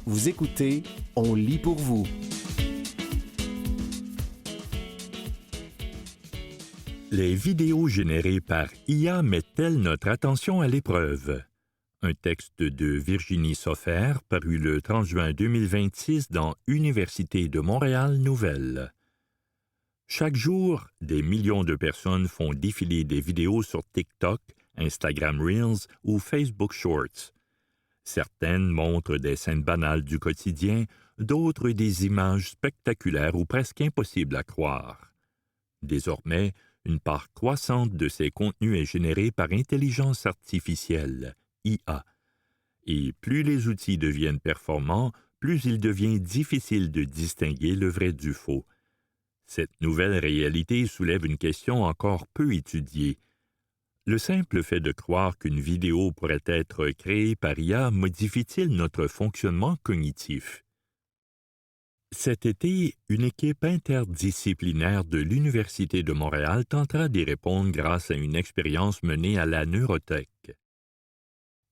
Vous écoutez On lit pour vous. Les vidéos générées par IA mettent-elles notre attention à l'épreuve? Un texte de Virginie Soffer paru le 30 juin 2026 dans Université de Montréal Nouvelles. Chaque jour, des millions de personnes font défiler des vidéos sur TikTok, Instagram Reels ou Facebook Shorts. Certaines montrent des scènes banales du quotidien, d'autres des images spectaculaires ou presque impossibles à croire. Désormais, une part croissante de ces contenus est générée par intelligence artificielle, IA. Et plus les outils deviennent performants, plus il devient difficile de distinguer le vrai du faux. Cette nouvelle réalité soulève une question encore peu étudiée. Le simple fait de croire qu'une vidéo pourrait être créée par IA modifie-t-il notre fonctionnement cognitif? Cet été, une équipe interdisciplinaire de l'Université de Montréal tentera d'y répondre grâce à une expérience menée à la Neurotech.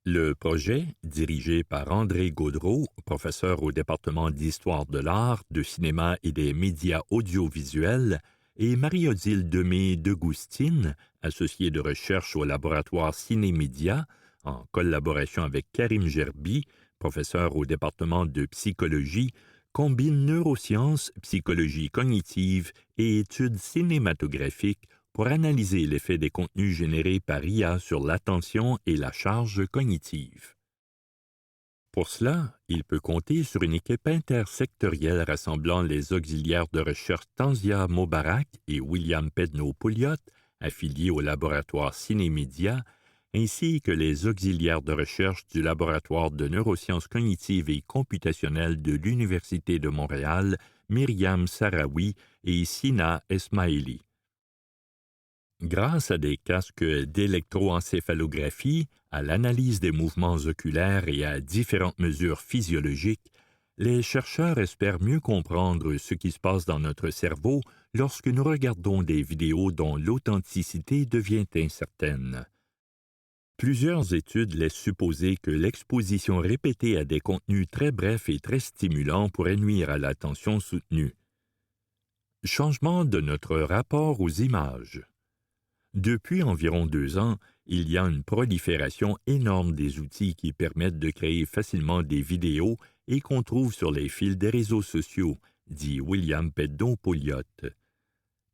Le projet, dirigé par André Gaudreault, professeur au département d'Histoire de l'art, de cinéma et des médias audiovisuels, et Marie-Odile Demé-Degoustine, associée de recherche au laboratoire Cinémédia, en collaboration avec Karim Gerbi, professeur au département de psychologie, combine neurosciences, psychologie cognitive et études cinématographiques pour analyser l'effet des contenus générés par IA sur l'attention et la charge cognitive. Pour cela, il peut compter sur une équipe intersectorielle rassemblant les auxiliaires de recherche Tanzia Mobarak et William Pedno-Pouliot, affiliés au laboratoire Cinémédia, ainsi que les auxiliaires de recherche du laboratoire de neurosciences cognitives et computationnelles de l'Université de Montréal, Myriam Sarawi et Sina Esmaili. Grâce à des casques d'électroencéphalographie, à l'analyse des mouvements oculaires et à différentes mesures physiologiques, les chercheurs espèrent mieux comprendre ce qui se passe dans notre cerveau lorsque nous regardons des vidéos dont l'authenticité devient incertaine. Plusieurs études laissent supposer que l'exposition répétée à des contenus très brefs et très stimulants pourrait nuire à l'attention soutenue. Changement de notre rapport aux images. Depuis environ 2 ans, il y a une prolifération énorme des outils qui permettent de créer facilement des vidéos et qu'on trouve sur les fils des réseaux sociaux, dit William Pedno-Pouliot.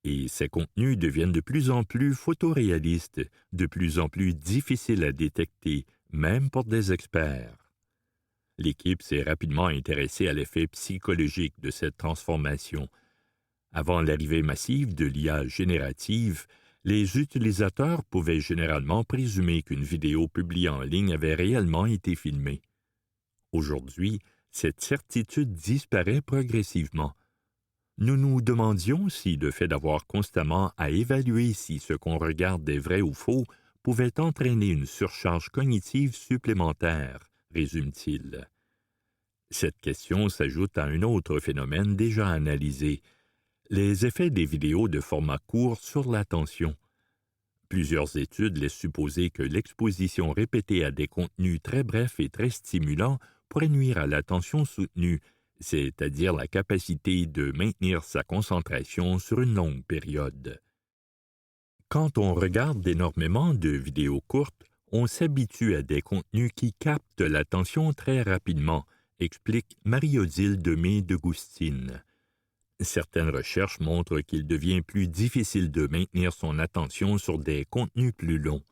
Et ces contenus deviennent de plus en plus photoréalistes, de plus en plus difficiles à détecter, même pour des experts. L'équipe s'est rapidement intéressée à l'effet psychologique de cette transformation. Avant l'arrivée massive de l'IA générative, les utilisateurs pouvaient généralement présumer qu'une vidéo publiée en ligne avait réellement été filmée. Aujourd'hui, cette certitude disparaît progressivement. Nous nous demandions si le fait d'avoir constamment à évaluer si ce qu'on regarde est vrai ou faux pouvait entraîner une surcharge cognitive supplémentaire, résume-t-il. Cette question s'ajoute à un autre phénomène déjà analysé, les effets des vidéos de format court sur l'attention. Plusieurs études laissent supposer que l'exposition répétée à des contenus très brefs et très stimulants pourrait nuire à l'attention soutenue, c'est-à-dire la capacité de maintenir sa concentration sur une longue période. Quand on regarde énormément de vidéos courtes, on s'habitue à des contenus qui captent l'attention très rapidement, explique Marie-Odile Demé-Degoustine. Certaines recherches montrent qu'il devient plus difficile de maintenir son attention sur des contenus plus longs.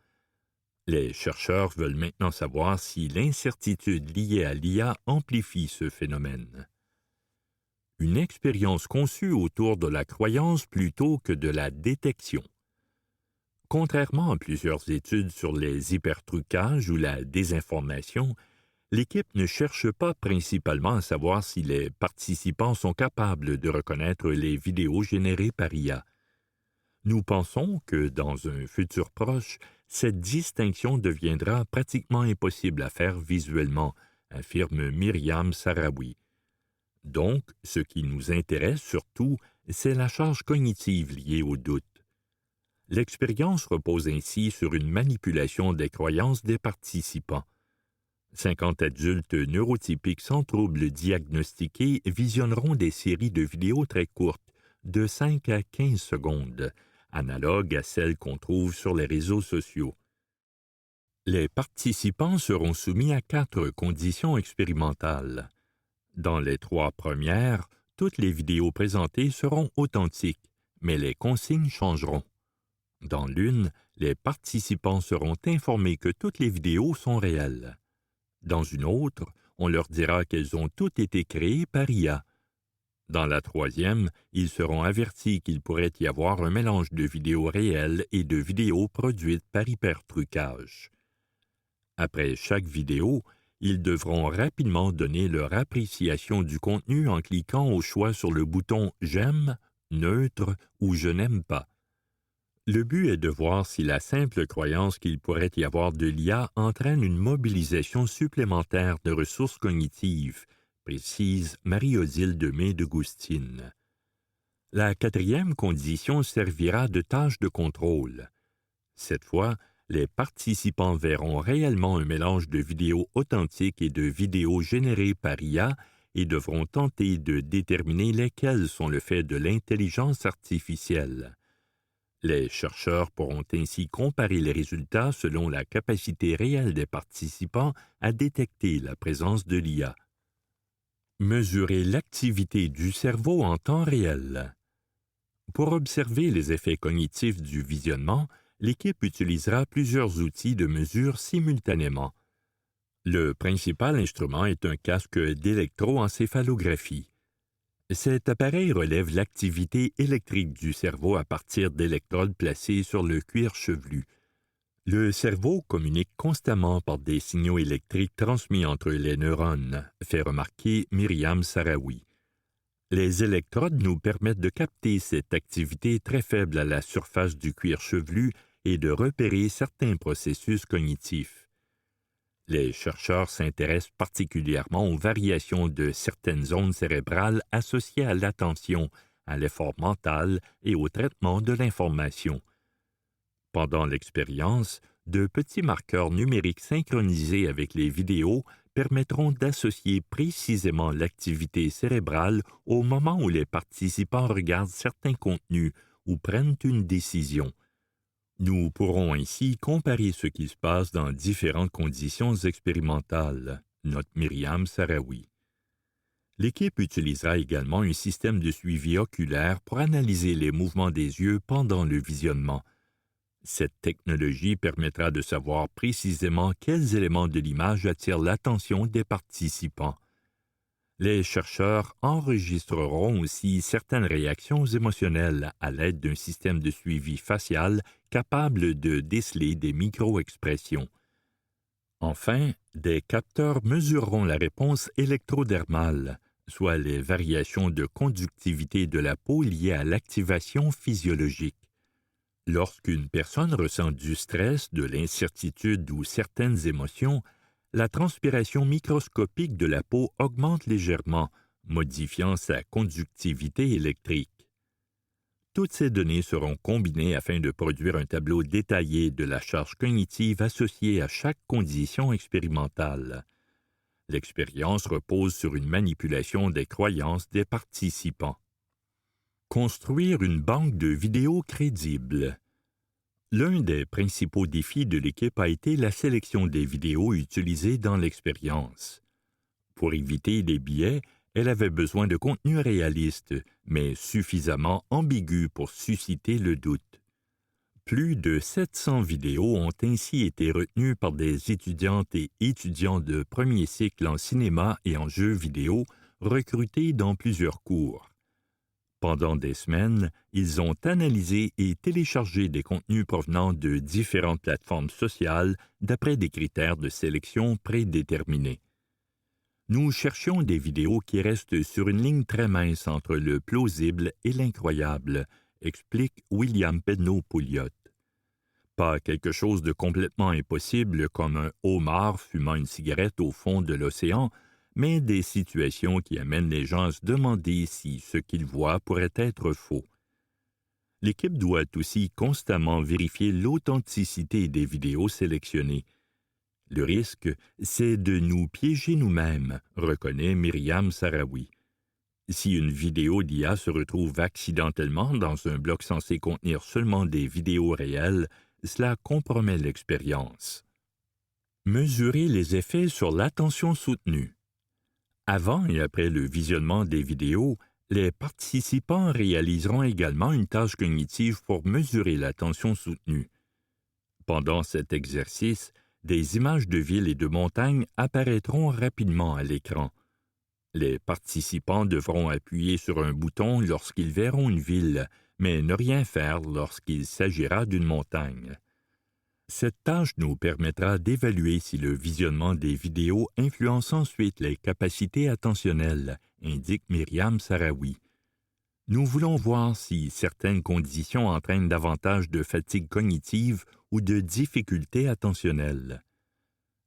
Les chercheurs veulent maintenant savoir si l'incertitude liée à l'IA amplifie ce phénomène. Une expérience conçue autour de la croyance plutôt que de la détection. Contrairement à plusieurs études sur les hypertrucages ou la désinformation, l'équipe ne cherche pas principalement à savoir si les participants sont capables de reconnaître les vidéos générées par IA. Nous pensons que, dans un futur proche, cette distinction deviendra pratiquement impossible à faire visuellement, affirme Myriam Sarawi. Donc, ce qui nous intéresse surtout, c'est la charge cognitive liée au doute. L'expérience repose ainsi sur une manipulation des croyances des participants. 50 adultes neurotypiques sans troubles diagnostiqués visionneront des séries de vidéos très courtes, de 5 à 15 secondes, analogues à celles qu'on trouve sur les réseaux sociaux. Les participants seront soumis à 4 conditions expérimentales. Dans les 3 premières, toutes les vidéos présentées seront authentiques, mais les consignes changeront. Dans l'une, les participants seront informés que toutes les vidéos sont réelles. Dans une autre, on leur dira qu'elles ont toutes été créées par IA. Dans la troisième, ils seront avertis qu'il pourrait y avoir un mélange de vidéos réelles et de vidéos produites par hypertrucage. Après chaque vidéo, ils devront rapidement donner leur appréciation du contenu en cliquant au choix sur le bouton « J'aime »,« Neutre » ou « Je n'aime pas ». Le but est de voir si la simple croyance qu'il pourrait y avoir de l'IA entraîne une mobilisation supplémentaire de ressources cognitives, précise Marie-Odile Demé de Goustine. La 4e condition servira de tâche de contrôle. Cette fois, les participants verront réellement un mélange de vidéos authentiques et de vidéos générées par IA et devront tenter de déterminer lesquelles sont le fait de l'intelligence artificielle. Les chercheurs pourront ainsi comparer les résultats selon la capacité réelle des participants à détecter la présence de l'IA. Mesurer l'activité du cerveau en temps réel. Pour observer les effets cognitifs du visionnement, l'équipe utilisera plusieurs outils de mesure simultanément. Le principal instrument est un casque d'électroencéphalographie. Cet appareil relève l'activité électrique du cerveau à partir d'électrodes placées sur le cuir chevelu. Le cerveau communique constamment par des signaux électriques transmis entre les neurones, fait remarquer Myriam Sarawi. Les électrodes nous permettent de capter cette activité très faible à la surface du cuir chevelu et de repérer certains processus cognitifs. Les chercheurs s'intéressent particulièrement aux variations de certaines zones cérébrales associées à l'attention, à l'effort mental et au traitement de l'information. Pendant l'expérience, de petits marqueurs numériques synchronisés avec les vidéos permettront d'associer précisément l'activité cérébrale au moment où les participants regardent certains contenus ou prennent une décision. Nous pourrons ainsi comparer ce qui se passe dans différentes conditions expérimentales, note Myriam Sarawi. L'équipe utilisera également un système de suivi oculaire pour analyser les mouvements des yeux pendant le visionnement. Cette technologie permettra de savoir précisément quels éléments de l'image attirent l'attention des participants. Les chercheurs enregistreront aussi certaines réactions émotionnelles à l'aide d'un système de suivi facial capable de déceler des micro-expressions. Enfin, des capteurs mesureront la réponse électrodermale, soit les variations de conductivité de la peau liées à l'activation physiologique. Lorsqu'une personne ressent du stress, de l'incertitude ou certaines émotions, la transpiration microscopique de la peau augmente légèrement, modifiant sa conductivité électrique. Toutes ces données seront combinées afin de produire un tableau détaillé de la charge cognitive associée à chaque condition expérimentale. L'expérience repose sur une manipulation des croyances des participants. Construire une banque de vidéos crédibles. L'un des principaux défis de l'équipe a été la sélection des vidéos utilisées dans l'expérience. Pour éviter les biais, elle avait besoin de contenu réaliste, mais suffisamment ambigu pour susciter le doute. Plus de 700 vidéos ont ainsi été retenues par des étudiantes et étudiants de premier cycle en cinéma et en jeux vidéo recrutés dans plusieurs cours. Pendant des semaines, ils ont analysé et téléchargé des contenus provenant de différentes plateformes sociales d'après des critères de sélection prédéterminés. Nous cherchions des vidéos qui restent sur une ligne très mince entre le plausible et l'incroyable, explique William Pedneau-Pouliot. Pas quelque chose de complètement impossible comme un homard fumant une cigarette au fond de l'océan, mais des situations qui amènent les gens à se demander si ce qu'ils voient pourrait être faux. L'équipe doit aussi constamment vérifier l'authenticité des vidéos sélectionnées. Le risque, c'est de nous piéger nous-mêmes, reconnaît Myriam Sarawi. Si une vidéo d'IA se retrouve accidentellement dans un bloc censé contenir seulement des vidéos réelles, cela compromet l'expérience. Mesurer les effets sur l'attention soutenue. Avant et après le visionnement des vidéos, les participants réaliseront également une tâche cognitive pour mesurer l'attention soutenue. Pendant cet exercice, des images de villes et de montagnes apparaîtront rapidement à l'écran. Les participants devront appuyer sur un bouton lorsqu'ils verront une ville, mais ne rien faire lorsqu'il s'agira d'une montagne. Cette tâche nous permettra d'évaluer si le visionnement des vidéos influence ensuite les capacités attentionnelles, indique Myriam Sarawi. Nous voulons voir si certaines conditions entraînent davantage de fatigue cognitive ou de difficultés attentionnelles.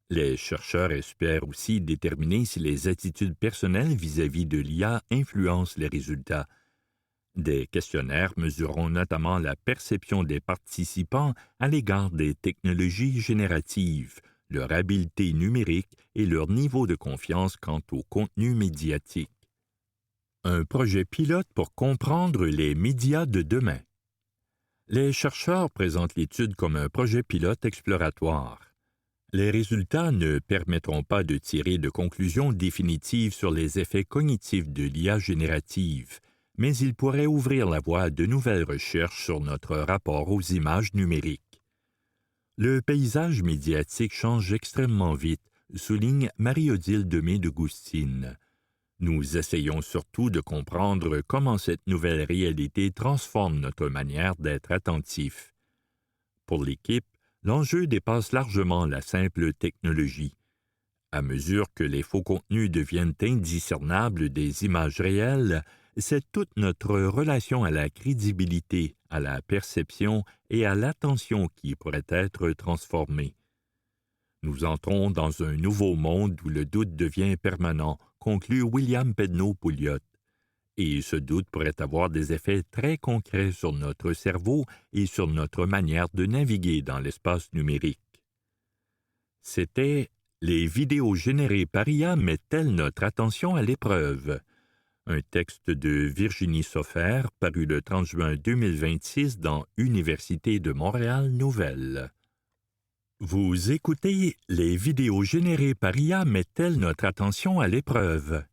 Les chercheurs espèrent aussi déterminer si les attitudes personnelles vis-à-vis de l'IA influencent les résultats. Des questionnaires mesureront notamment la perception des participants à l'égard des technologies génératives, leur habileté numérique et leur niveau de confiance quant au contenu médiatique. Un projet pilote pour comprendre les médias de demain. Les chercheurs présentent l'étude comme un projet pilote exploratoire. Les résultats ne permettront pas de tirer de conclusions définitives sur les effets cognitifs de l'IA générative, mais ils pourraient ouvrir la voie à de nouvelles recherches sur notre rapport aux images numériques. Le paysage médiatique change extrêmement vite, souligne Marie-Odile Demé de Goustine. Nous essayons surtout de comprendre comment cette nouvelle réalité transforme notre manière d'être attentif. Pour l'équipe, l'enjeu dépasse largement la simple technologie. À mesure que les faux contenus deviennent indiscernables des images réelles, c'est toute notre relation à la crédibilité, à la perception et à l'attention qui pourrait être transformée. Nous entrons dans un nouveau monde où le doute devient permanent, conclut William Pedneau-Pouliot. Et ce doute pourrait avoir des effets très concrets sur notre cerveau et sur notre manière de naviguer dans l'espace numérique. C'était « Les vidéos générées par IA mettent-elles notre attention à l'épreuve ?» Un texte de Virginie Soffer paru le 30 juin 2026 dans Université de Montréal Nouvelles. Vous écoutez « Les vidéos générées par IA mettent-elles notre attention à l'épreuve ?»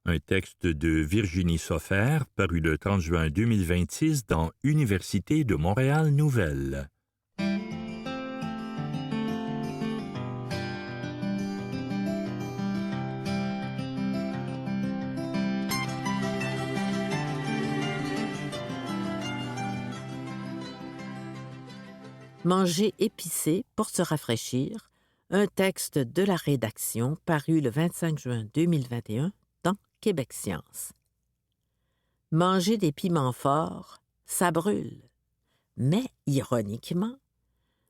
Un texte de Virginie Soffer paru le 30 juin 2026 dans Université de Montréal Nouvelles. Manger épicé pour se rafraîchir, un texte de la rédaction paru le 25 juin 2021 dans Québec Science. Manger des piments forts, ça brûle. Mais, ironiquement,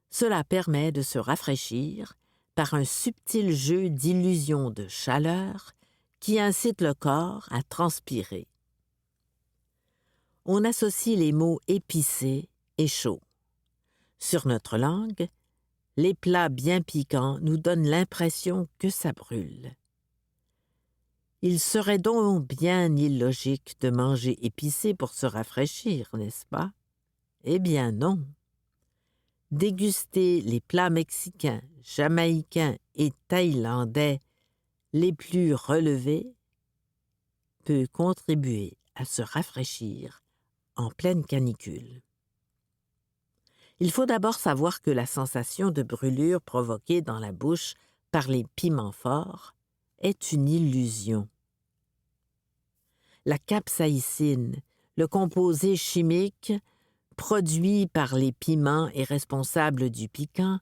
cela permet de se rafraîchir par un subtil jeu d'illusions de chaleur qui incite le corps à transpirer. On associe les mots épicé et chaud. Sur notre langue, les plats bien piquants nous donnent l'impression que ça brûle. Il serait donc bien illogique de manger épicé pour se rafraîchir, n'est-ce pas? Eh bien non. Déguster les plats mexicains, jamaïcains et thaïlandais les plus relevés peut contribuer à se rafraîchir en pleine canicule. Il faut d'abord savoir que la sensation de brûlure provoquée dans la bouche par les piments forts est une illusion. La capsaïcine, le composé chimique produit par les piments et responsable du piquant,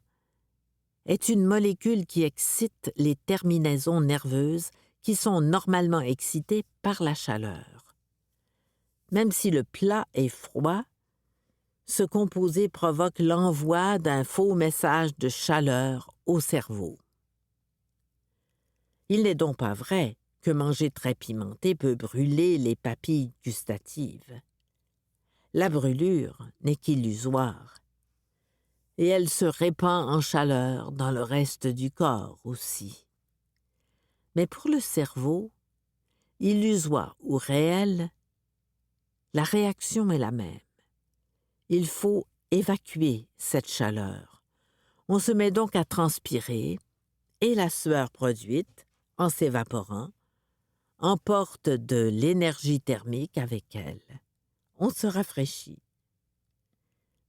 est une molécule qui excite les terminaisons nerveuses qui sont normalement excitées par la chaleur. Même si le plat est froid, ce composé provoque l'envoi d'un faux message de chaleur au cerveau. Il n'est donc pas vrai que manger très pimenté peut brûler les papilles gustatives. La brûlure n'est qu'illusoire. et elle se répand en chaleur dans le reste du corps aussi. Mais pour le cerveau, illusoire ou réel, la réaction est la même. Il faut évacuer cette chaleur. On se met donc à transpirer et la sueur produite, en s'évaporant, emporte de l'énergie thermique avec elle. On se rafraîchit.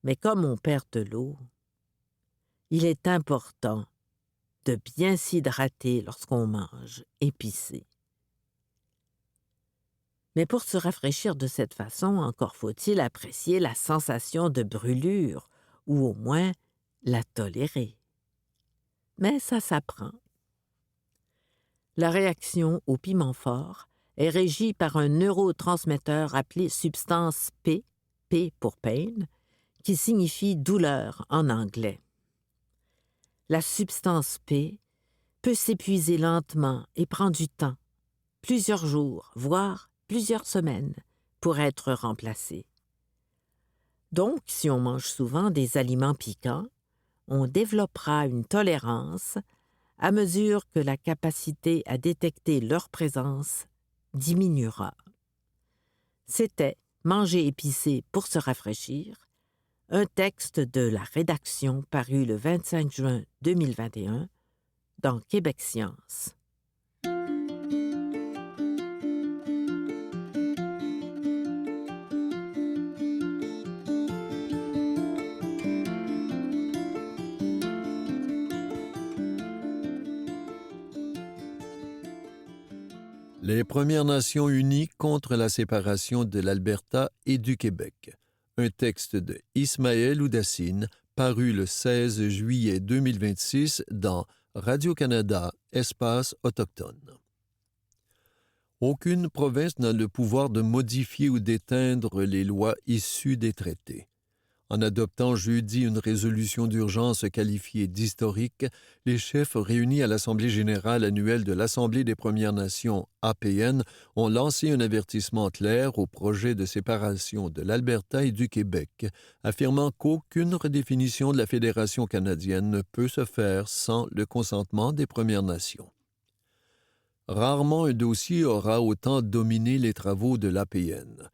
Mais comme on perd de l'eau, il est important de bien s'hydrater lorsqu'on mange épicé. Mais pour se rafraîchir de cette façon, encore faut-il apprécier la sensation de brûlure, ou au moins la tolérer. Mais ça s'apprend. La réaction au piment fort est régie par un neurotransmetteur appelé substance P, P pour pain, qui signifie douleur en anglais. La substance P peut s'épuiser lentement et prend du temps, plusieurs jours, voire plusieurs semaines, pour être remplacée. Donc, si on mange souvent des aliments piquants, on développera une tolérance à mesure que la capacité à détecter leur présence diminuera. C'était Manger épicé pour se rafraîchir, un texte de la rédaction paru le 25 juin 2021 dans Québec Science. Les Premières Nations unies contre la séparation de l'Alberta et du Québec. Un texte de Ismaël Oudassine, paru le 16 juillet 2026 dans Radio-Canada, Espace autochtone. Aucune province n'a le pouvoir de modifier ou d'éteindre les lois issues des traités. En adoptant jeudi une résolution d'urgence qualifiée d'historique, les chefs réunis à l'Assemblée générale annuelle de l'Assemblée des Premières Nations, APN, ont lancé un avertissement clair au projet de séparation de l'Alberta et du Québec, affirmant qu'aucune redéfinition de la Fédération canadienne ne peut se faire sans le consentement des Premières Nations. Rarement un dossier aura autant dominé les travaux de l'APN.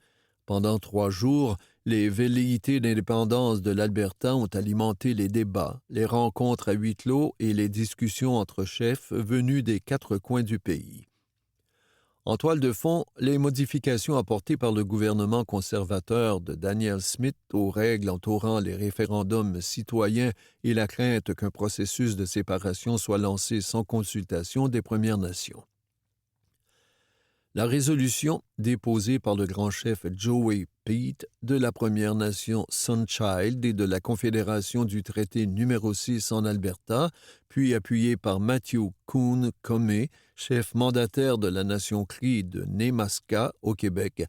Pendant 3 jours, les velléités d'indépendance de l'Alberta ont alimenté les débats, les rencontres à huis clos et les discussions entre chefs venus des 4 coins du pays. En toile de fond, les modifications apportées par le gouvernement conservateur de Danielle Smith aux règles entourant les référendums citoyens et la crainte qu'un processus de séparation soit lancé sans consultation des Premières Nations. La résolution, déposée par le grand chef Joey Pete de la Première Nation Sunchild et de la Confédération du traité numéro 6 en Alberta, puis appuyée par Matthew Coon Comé, chef mandataire de la Nation Cree de Nemaska au Québec,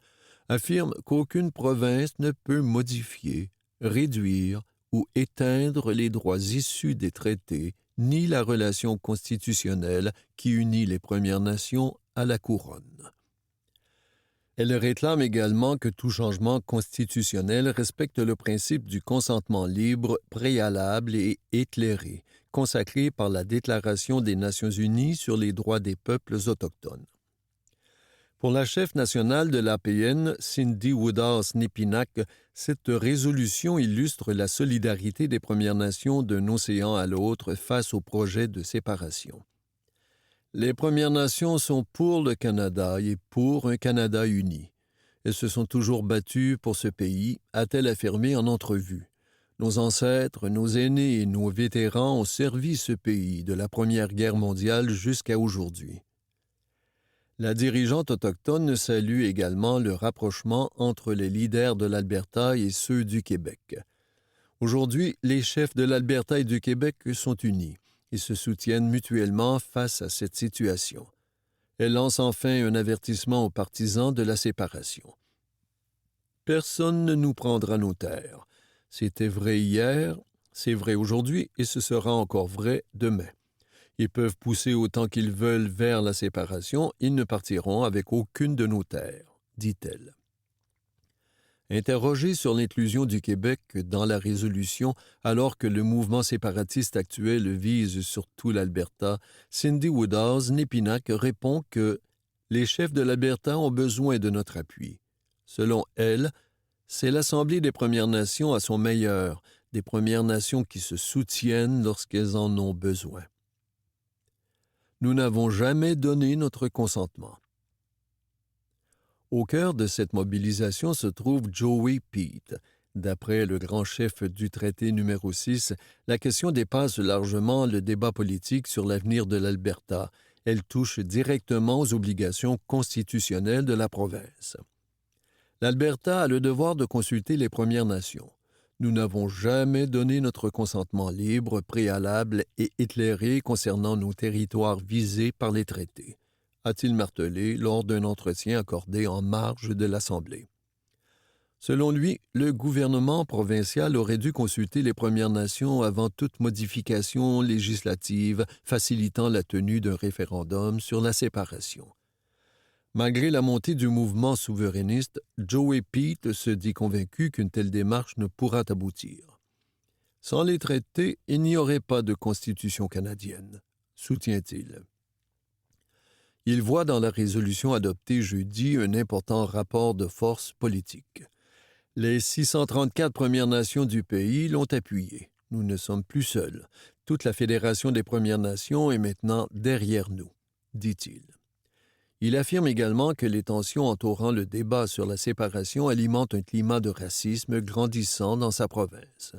affirme qu'aucune province ne peut modifier, réduire ou éteindre les droits issus des traités, ni la relation constitutionnelle qui unit les Premières Nations à la couronne. Elle réclame également que tout changement constitutionnel respecte le principe du consentement libre, préalable et éclairé, consacré par la Déclaration des Nations unies sur les droits des peuples autochtones. Pour la chef nationale de l'APN, Cindy Woodhouse-Nipinac, cette résolution illustre la solidarité des Premières Nations d'un océan à l'autre face au projet de séparation. Les Premières Nations sont pour le Canada et pour un Canada uni. Elles se sont toujours battues pour ce pays, a-t-elle affirmé en entrevue. Nos ancêtres, nos aînés et nos vétérans ont servi ce pays de la Première Guerre mondiale jusqu'à aujourd'hui. La dirigeante autochtone salue également le rapprochement entre les leaders de l'Alberta et ceux du Québec. Aujourd'hui, les chefs de l'Alberta et du Québec sont unis. Ils se soutiennent mutuellement face à cette situation. Elle lance enfin un avertissement aux partisans de la séparation. Personne ne nous prendra nos terres. C'était vrai hier, c'est vrai aujourd'hui et ce sera encore vrai demain. Ils peuvent pousser autant qu'ils veulent vers la séparation, ils ne partiront avec aucune de nos terres, dit-elle. Interrogée sur l'inclusion du Québec dans la résolution alors que le mouvement séparatiste actuel vise surtout l'Alberta, Cindy Woodhouse-Népinac répond que les chefs de l'Alberta ont besoin de notre appui. Selon elle, c'est l'Assemblée des Premières Nations à son meilleur, des Premières Nations qui se soutiennent lorsqu'elles en ont besoin. Nous n'avons jamais donné notre consentement. Au cœur de cette mobilisation se trouve Joey Pete. D'après le grand chef du traité numéro 6, la question dépasse largement le débat politique sur l'avenir de l'Alberta. Elle touche directement aux obligations constitutionnelles de la province. L'Alberta a le devoir de consulter les Premières Nations. Nous n'avons jamais donné notre consentement libre, préalable et éclairé concernant nos territoires visés par les traités, a-t-il martelé lors d'un entretien accordé en marge de l'Assemblée. Selon lui, le gouvernement provincial aurait dû consulter les Premières Nations avant toute modification législative facilitant la tenue d'un référendum sur la séparation. Malgré la montée du mouvement souverainiste, Joey Pete se dit convaincu qu'une telle démarche ne pourra aboutir. Sans les traités, il n'y aurait pas de constitution canadienne, soutient-il. Il voit dans la résolution adoptée jeudi un important rapport de force politique. Les 634 Premières Nations du pays l'ont appuyé. Nous ne sommes plus seuls. Toute la Fédération des Premières Nations est maintenant derrière nous, dit-il. Il affirme également que les tensions entourant le débat sur la séparation alimentent un climat de racisme grandissant dans sa province.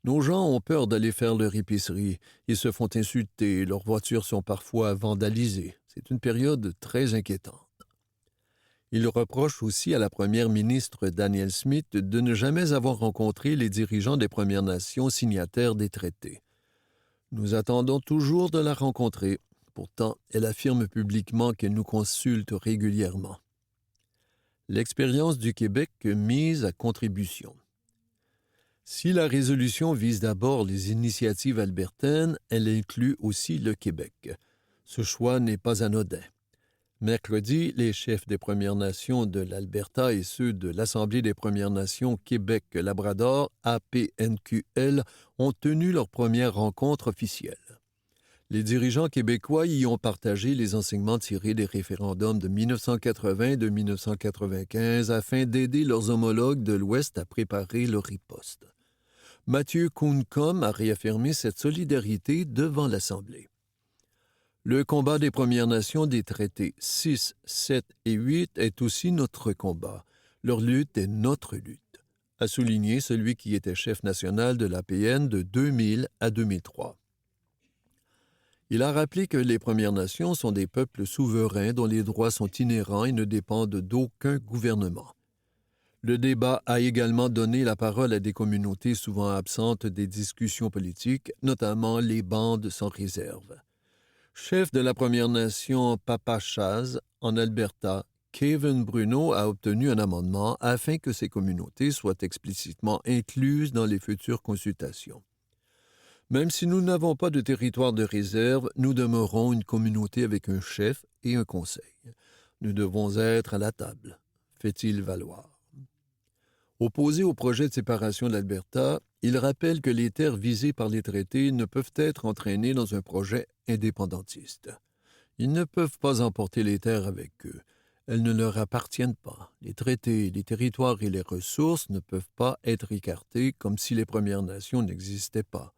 Nos gens ont peur d'aller faire leur épicerie. Ils se font insulter, leurs voitures sont parfois vandalisées. C'est une période très inquiétante. Il reproche aussi à la première ministre Danielle Smith de ne jamais avoir rencontré les dirigeants des Premières Nations signataires des traités. Nous attendons toujours de la rencontrer. Pourtant, elle affirme publiquement qu'elle nous consulte régulièrement. L'expérience du Québec mise à contribution. Si la résolution vise d'abord les initiatives albertaines, elle inclut aussi le Québec. Ce choix n'est pas anodin. Mercredi, les chefs des Premières Nations de l'Alberta et ceux de l'Assemblée des Premières Nations Québec-Labrador, APNQL, ont tenu leur première rencontre officielle. Les dirigeants québécois y ont partagé les enseignements tirés des référendums de 1980 et de 1995 afin d'aider leurs homologues de l'Ouest à préparer leur riposte. Mathieu Kounkam a réaffirmé cette solidarité devant l'Assemblée. Le combat des Premières Nations des traités 6, 7 et 8 est aussi notre combat. Leur lutte est notre lutte, a souligné celui qui était chef national de l'APN de 2000 à 2003. Il a rappelé que les Premières Nations sont des peuples souverains dont les droits sont inhérents et ne dépendent d'aucun gouvernement. Le débat a également donné la parole à des communautés souvent absentes des discussions politiques, notamment les bandes sans réserve. Chef de la Première Nation Papachaz en Alberta, Kevin Bruno a obtenu un amendement afin que ces communautés soient explicitement incluses dans les futures consultations. Même si nous n'avons pas de territoire de réserve, nous demeurons une communauté avec un chef et un conseil. Nous devons être à la table, fait-il valoir. Opposé au projet de séparation de l'Alberta, il rappelle que les terres visées par les traités ne peuvent être entraînées dans un projet indépendantiste. Ils ne peuvent pas emporter les terres avec eux. Elles ne leur appartiennent pas. Les traités, les territoires et les ressources ne peuvent pas être écartés comme si les Premières Nations n'existaient pas.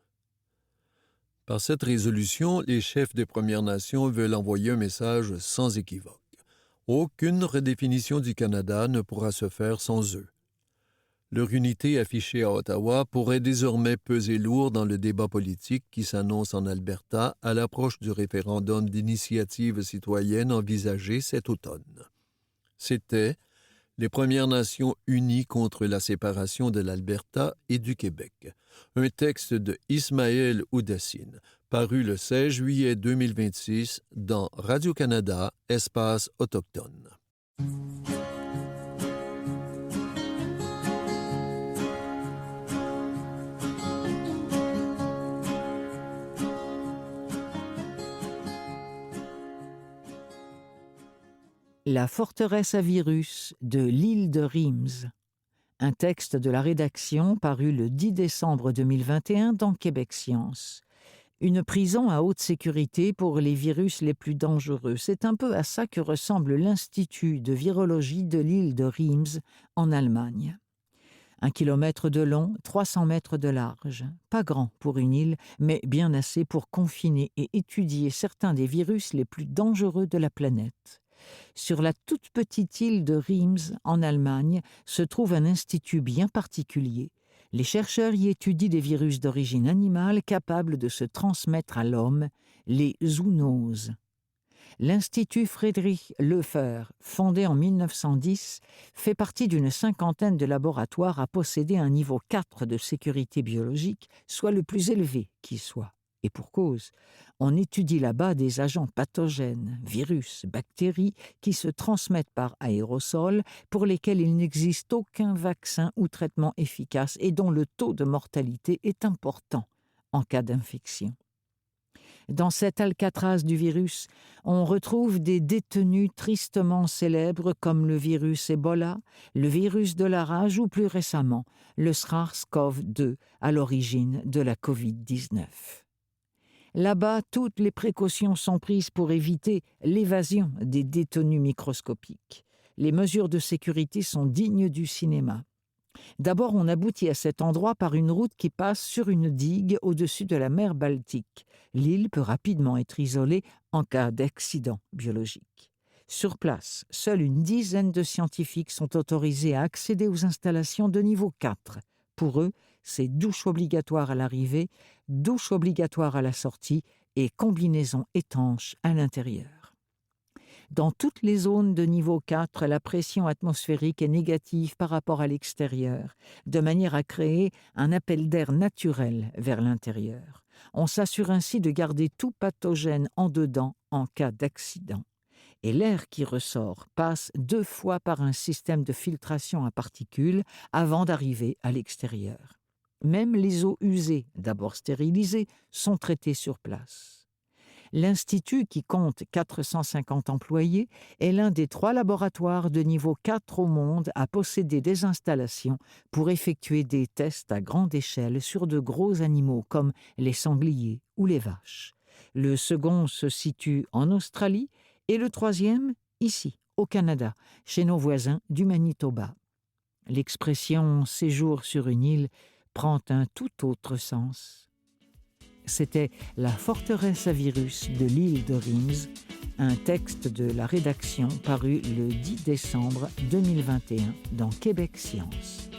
Par cette résolution, les chefs des Premières Nations veulent envoyer un message sans équivoque. Aucune redéfinition du Canada ne pourra se faire sans eux. Leur unité affichée à Ottawa pourrait désormais peser lourd dans le débat politique qui s'annonce en Alberta à l'approche du référendum d'initiative citoyenne envisagé cet automne. C'était les Premières Nations unies contre la séparation de l'Alberta et du Québec, un texte de Ismaël Oudassine, paru le 16 juillet 2026 dans Radio-Canada, Espace autochtone. La forteresse à virus de l'île de Reims. Un texte de la rédaction paru le 10 décembre 2021 dans Québec Science. Une prison à haute sécurité pour les virus les plus dangereux. C'est un peu à ça que ressemble l'Institut de virologie de l'île de Reims, en Allemagne. 1 kilomètre de long, 300 mètres de large. Pas grand pour une île, mais bien assez pour confiner et étudier certains des virus les plus dangereux de la planète. Sur la toute petite île de Reims, en Allemagne, se trouve un institut bien particulier. Les chercheurs y étudient des virus d'origine animale capables de se transmettre à l'homme, les zoonoses. L'Institut Friedrich Loeffler, fondé en 1910, fait partie d'une cinquantaine de laboratoires à posséder un niveau 4 de sécurité biologique, soit le plus élevé qui soit. Et pour cause, on étudie là-bas des agents pathogènes, virus, bactéries, qui se transmettent par aérosol, pour lesquels il n'existe aucun vaccin ou traitement efficace et dont le taux de mortalité est important en cas d'infection. Dans cet Alcatraz du virus, on retrouve des détenus tristement célèbres comme le virus Ebola, le virus de la rage ou plus récemment, le SARS-CoV-2, à l'origine de la COVID-19. Là-bas, toutes les précautions sont prises pour éviter l'évasion des détenus microscopiques. Les mesures de sécurité sont dignes du cinéma. D'abord, on aboutit à cet endroit par une route qui passe sur une digue au-dessus de la mer Baltique. L'île peut rapidement être isolée en cas d'accident biologique. Sur place, seule une dizaine de scientifiques sont autorisés à accéder aux installations de niveau 4. Pour eux, c'est douche obligatoire à l'arrivée, douche obligatoire à la sortie et combinaison étanche à l'intérieur. Dans toutes les zones de niveau 4, la pression atmosphérique est négative par rapport à l'extérieur, de manière à créer un appel d'air naturel vers l'intérieur. On s'assure ainsi de garder tout pathogène en dedans en cas d'accident. Et l'air qui ressort passe 2 fois par un système de filtration à particules avant d'arriver à l'extérieur. Même les eaux usées, d'abord stérilisées, sont traitées sur place. L'Institut, qui compte 450 employés, est l'un des 3 laboratoires de niveau 4 au monde à posséder des installations pour effectuer des tests à grande échelle sur de gros animaux comme les sangliers ou les vaches. Le second se situe en Australie et le 3e, ici, au Canada, chez nos voisins du Manitoba. L'expression « séjour sur une île » prend un tout autre sens. C'était La forteresse à virus de l'île de Reims, un texte de la rédaction paru le 10 décembre 2021 dans Québec Science.